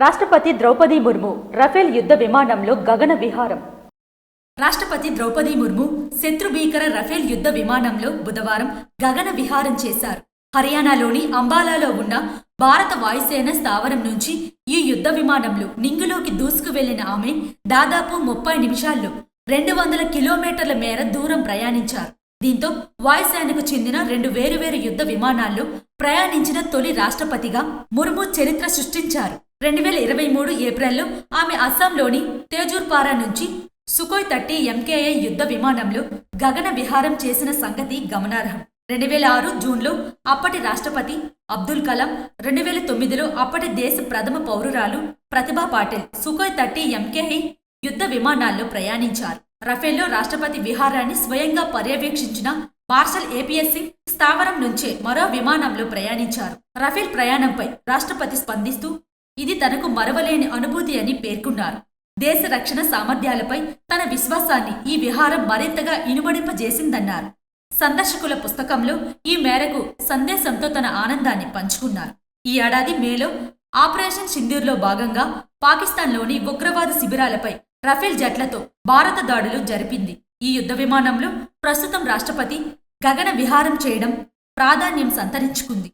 రాష్ట్రపతి ద్రౌపది ముర్ము రఫేల్ యుద్ధ విమానంలో గగన విహారం. రాష్ట్రపతి ద్రౌపది ముర్ము శత్రుభీకర రఫేల్ యుద్ధ విమానంలో బుధవారం గగన విహారం చేశారు. హర్యానాలోని అంబాలాలో ఉన్న భారత వాయుసేన స్థావరం నుంచి ఈ యుద్ధ విమానంలో నింగిలోకి దూసుకు వెళ్లిన ఆమె దాదాపు 30 నిమిషాల్లో 200 కిలోమీటర్ల మేర దూరం ప్రయాణించారు. దీంతో వాయుసేనకు చెందిన 2 వేరువేరు యుద్ధ విమానాల్లో ప్రయాణించిన తొలి రాష్ట్రపతిగా ముర్ము చరిత్ర సృష్టించారు. 2023 ఏప్రిల్లో ఆమె అస్సాంలోని తేజూర్పారా నుంచి సుఖోయ్ 30 MKI యుద్ధ విమానంలో గగన విహారం చేసిన సంగతి గమనార్హం. 2006 జూన్లో అప్పటి రాష్ట్రపతి అబ్దుల్ కలాం, 2009లో అప్పటి దేశ ప్రథమ పౌరురాలు ప్రతిభా పాటిల్ సుఖోయ్ 30 MKI యుద్ధ విమానాల్లో ప్రయాణించారు. రఫేల్లో రాష్ట్రపతి విహారాన్ని స్వయంగా పర్యవేక్షించిన మార్షల్ APS సింగ్ స్థావరం నుంచే మరో విమానంలో ప్రయాణించారు. రఫేల్ ప్రయాణంపై రాష్ట్రపతి స్పందిస్తూ ఇది తనకు మరవలేని అనుభూతి అని పేర్కొన్నారు. దేశ రక్షణ సామర్థ్యాలపై తన విశ్వాసాన్ని ఈ విహారం మరింతగా ఇనుమడింపజేసిందన్నారు. సందర్శకుల పుస్తకంలో ఈ మేరకు సందేశంతో తన ఆనందాన్ని పంచుకున్నారు. ఈ ఏడాది మేలో ఆపరేషన్ సింధూర్లో భాగంగా పాకిస్తాన్లోని ఉగ్రవాద శిబిరాలపై రఫేల్ జెట్లతో భారత దాడులు జరిపింది. ఈ యుద్ధ విమానంలో ప్రస్తుతం రాష్ట్రపతి గగన విహారం చేయడం ప్రాధాన్యం సంతరించుకుంది.